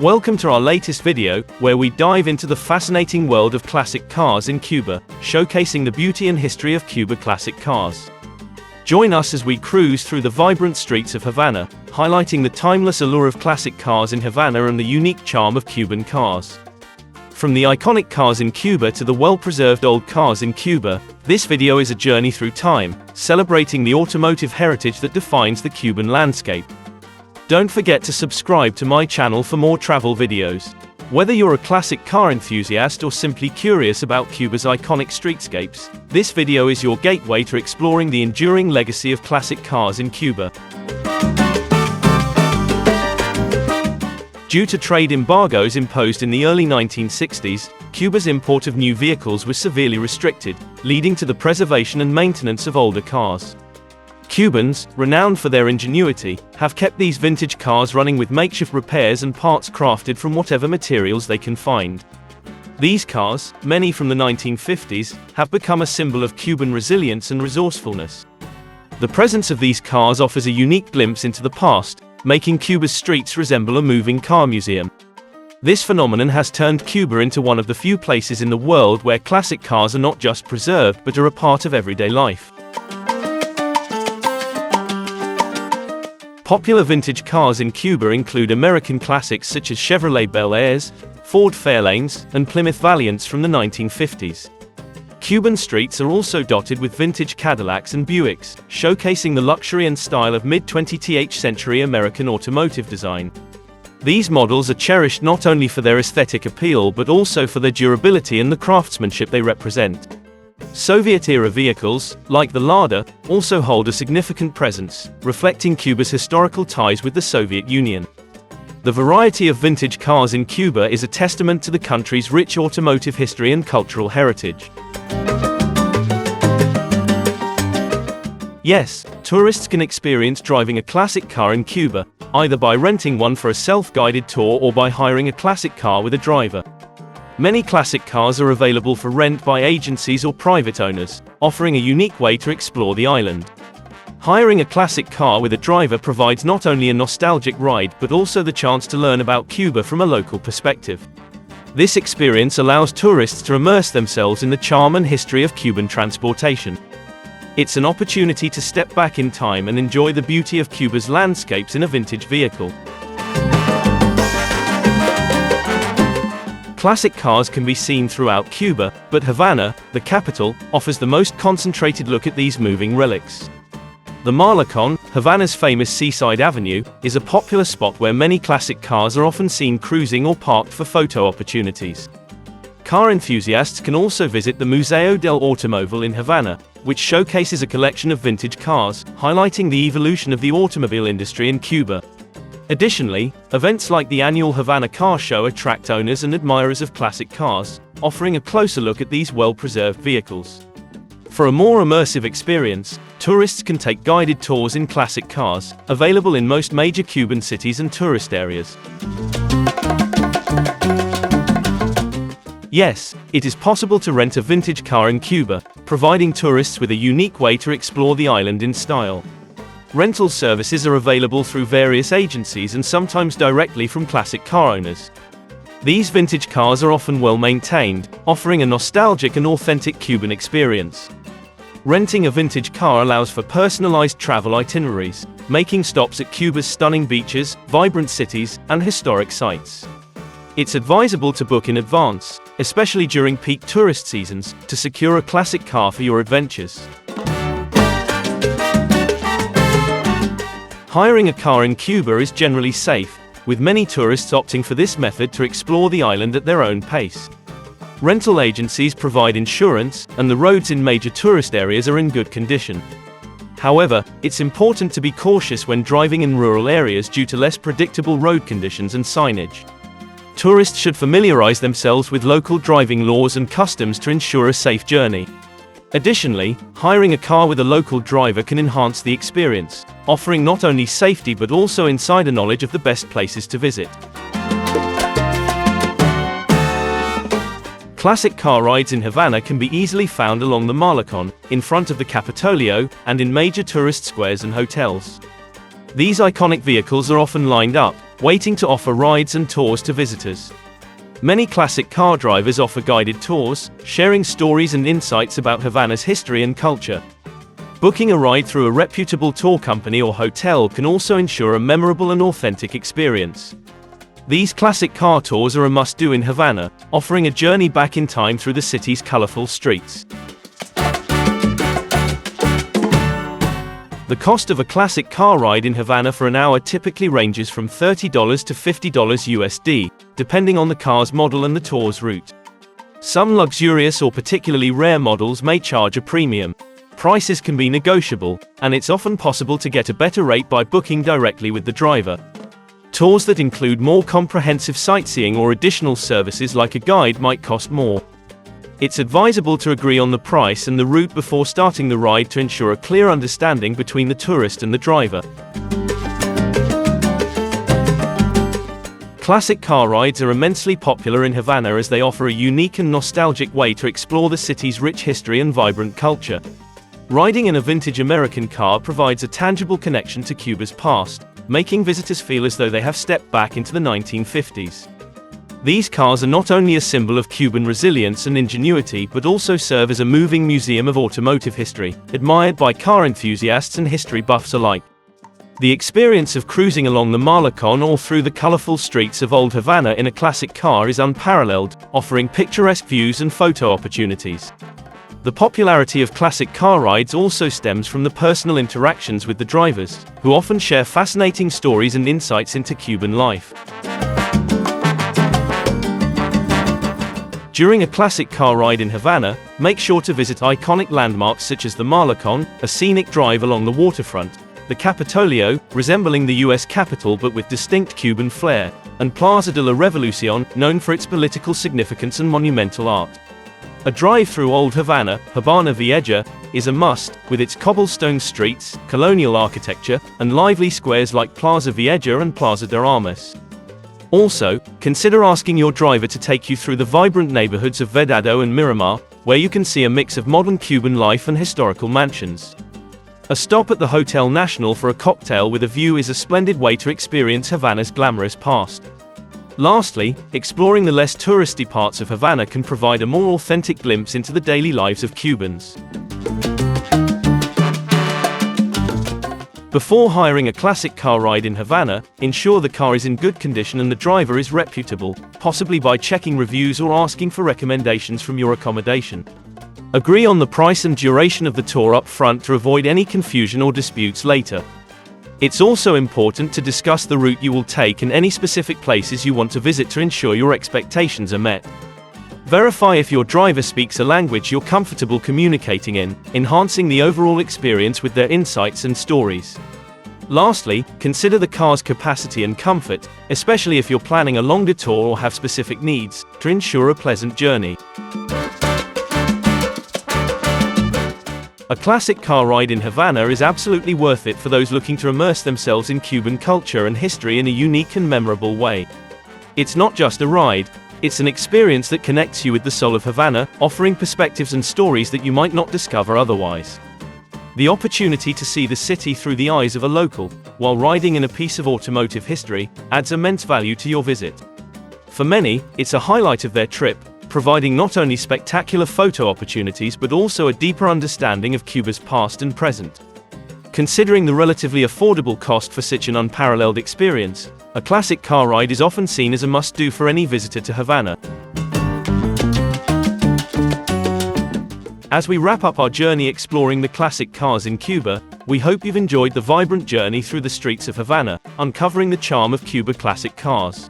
Welcome to our latest video, where we dive into the fascinating world of classic cars in Cuba, showcasing the beauty and history of Cuba classic cars. Join us as we cruise through the vibrant streets of Havana, highlighting the timeless allure of classic cars in Havana and the unique charm of Cuban cars. From the iconic cars in Cuba to the well-preserved old cars in Cuba, this video is a journey through time, celebrating the automotive heritage that defines the Cuban landscape. Don't forget to subscribe to my channel for more travel videos. Whether you're a classic car enthusiast or simply curious about Cuba's iconic streetscapes, this video is your gateway to exploring the enduring legacy of classic cars in Cuba. Due to trade embargoes imposed in the early 1960s, Cuba's import of new vehicles was severely restricted, leading to the preservation and maintenance of older cars. Cubans, renowned for their ingenuity, have kept these vintage cars running with makeshift repairs and parts crafted from whatever materials they can find. These cars, many from the 1950s, have become a symbol of Cuban resilience and resourcefulness. The presence of these cars offers a unique glimpse into the past, making Cuba's streets resemble a moving car museum. This phenomenon has turned Cuba into one of the few places in the world where classic cars are not just preserved but are a part of everyday life. Popular vintage cars in Cuba include American classics such as Chevrolet Bel Airs, Ford Fairlanes, and Plymouth Valiants from the 1950s. Cuban streets are also dotted with vintage Cadillacs and Buicks, showcasing the luxury and style of mid-20th century American automotive design. These models are cherished not only for their aesthetic appeal but also for their durability and the craftsmanship they represent. Soviet-era vehicles, like the Lada, also hold a significant presence, reflecting Cuba's historical ties with the Soviet Union. The variety of vintage cars in Cuba is a testament to the country's rich automotive history and cultural heritage. Yes, tourists can experience driving a classic car in Cuba, either by renting one for a self-guided tour or by hiring a classic car with a driver. Many classic cars are available for rent by agencies or private owners, offering a unique way to explore the island. Hiring a classic car with a driver provides not only a nostalgic ride but also the chance to learn about Cuba from a local perspective. This experience allows tourists to immerse themselves in the charm and history of Cuban transportation. It's an opportunity to step back in time and enjoy the beauty of Cuba's landscapes in a vintage vehicle. Classic cars can be seen throughout Cuba, but Havana, the capital, offers the most concentrated look at these moving relics. The Malecón, Havana's famous seaside avenue, is a popular spot where many classic cars are often seen cruising or parked for photo opportunities. Car enthusiasts can also visit the Museo del Automóvil in Havana, which showcases a collection of vintage cars, highlighting the evolution of the automobile industry in Cuba. Additionally, events like the annual Havana Car Show attract owners and admirers of classic cars, offering a closer look at these well-preserved vehicles. For a more immersive experience, tourists can take guided tours in classic cars, available in most major Cuban cities and tourist areas. Yes, it is possible to rent a vintage car in Cuba, providing tourists with a unique way to explore the island in style. Rental services are available through various agencies and sometimes directly from classic car owners. These vintage cars are often well maintained, offering a nostalgic and authentic Cuban experience. Renting a vintage car allows for personalized travel itineraries, making stops at Cuba's stunning beaches, vibrant cities, and historic sites. It's advisable to book in advance, especially during peak tourist seasons, to secure a classic car for your adventures. Hiring a car in Cuba is generally safe, with many tourists opting for this method to explore the island at their own pace. Rental agencies provide insurance, and the roads in major tourist areas are in good condition. However, it's important to be cautious when driving in rural areas due to less predictable road conditions and signage. Tourists should familiarize themselves with local driving laws and customs to ensure a safe journey. Additionally, hiring a car with a local driver can enhance the experience, offering not only safety but also insider knowledge of the best places to visit. Classic car rides in Havana can be easily found along the Malecón, in front of the Capitolio, and in major tourist squares and hotels. These iconic vehicles are often lined up, waiting to offer rides and tours to visitors. Many classic car drivers offer guided tours, sharing stories and insights about Havana's history and culture. Booking a ride through a reputable tour company or hotel can also ensure a memorable and authentic experience. These classic car tours are a must-do in Havana, offering a journey back in time through the city's colorful streets. The cost of a classic car ride in Havana for an hour typically ranges from $30 to $50 USD, depending on the car's model and the tour's route. Some luxurious or particularly rare models may charge a premium. Prices can be negotiable, and it's often possible to get a better rate by booking directly with the driver. Tours that include more comprehensive sightseeing or additional services like a guide might cost more. It's advisable to agree on the price and the route before starting the ride to ensure a clear understanding between the tourist and the driver. Classic car rides are immensely popular in Havana as they offer a unique and nostalgic way to explore the city's rich history and vibrant culture. Riding in a vintage American car provides a tangible connection to Cuba's past, making visitors feel as though they have stepped back into the 1950s. These cars are not only a symbol of Cuban resilience and ingenuity but also serve as a moving museum of automotive history, admired by car enthusiasts and history buffs alike. The experience of cruising along the Malecón or through the colorful streets of Old Havana in a classic car is unparalleled, offering picturesque views and photo opportunities. The popularity of classic car rides also stems from the personal interactions with the drivers, who often share fascinating stories and insights into Cuban life. During a classic car ride in Havana, make sure to visit iconic landmarks such as the Malecón, a scenic drive along the waterfront, the Capitolio, resembling the US Capitol but with distinct Cuban flair, and Plaza de la Revolución, known for its political significance and monumental art. A drive through Old Havana, Havana Vieja, is a must, with its cobblestone streets, colonial architecture, and lively squares like Plaza Vieja and Plaza de Armas. Also, consider asking your driver to take you through the vibrant neighborhoods of Vedado and Miramar, where you can see a mix of modern Cuban life and historical mansions. A stop at the Hotel Nacional for a cocktail with a view is a splendid way to experience Havana's glamorous past. Lastly, exploring the less touristy parts of Havana can provide a more authentic glimpse into the daily lives of Cubans. Before hiring a classic car ride in Havana, ensure the car is in good condition and the driver is reputable, possibly by checking reviews or asking for recommendations from your accommodation. Agree on the price and duration of the tour up front to avoid any confusion or disputes later. It's also important to discuss the route you will take and any specific places you want to visit to ensure your expectations are met. Verify if your driver speaks a language you're comfortable communicating in, enhancing the overall experience with their insights and stories. Lastly, consider the car's capacity and comfort, especially if you're planning a longer tour or have specific needs, to ensure a pleasant journey. A classic car ride in Havana is absolutely worth it for those looking to immerse themselves in Cuban culture and history in a unique and memorable way. It's not just a ride, it's an experience that connects you with the soul of Havana, offering perspectives and stories that you might not discover otherwise. The opportunity to see the city through the eyes of a local, while riding in a piece of automotive history, adds immense value to your visit. For many, it's a highlight of their trip, providing not only spectacular photo opportunities but also a deeper understanding of Cuba's past and present. Considering the relatively affordable cost for such an unparalleled experience, a classic car ride is often seen as a must-do for any visitor to Havana. As we wrap up our journey exploring the classic cars in Cuba, we hope you've enjoyed the vibrant journey through the streets of Havana, uncovering the charm of Cuba classic cars.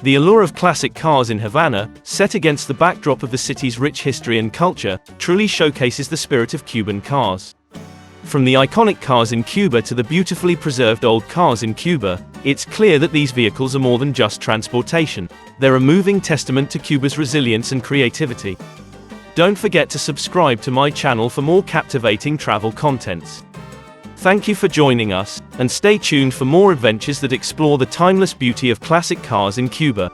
The allure of classic cars in Havana, set against the backdrop of the city's rich history and culture, truly showcases the spirit of Cuban cars. From the iconic cars in Cuba to the beautifully preserved old cars in Cuba, it's clear that these vehicles are more than just transportation. They're a moving testament to Cuba's resilience and creativity. Don't forget to subscribe to my channel for more captivating travel contents. Thank you for joining us, and stay tuned for more adventures that explore the timeless beauty of classic cars in Cuba.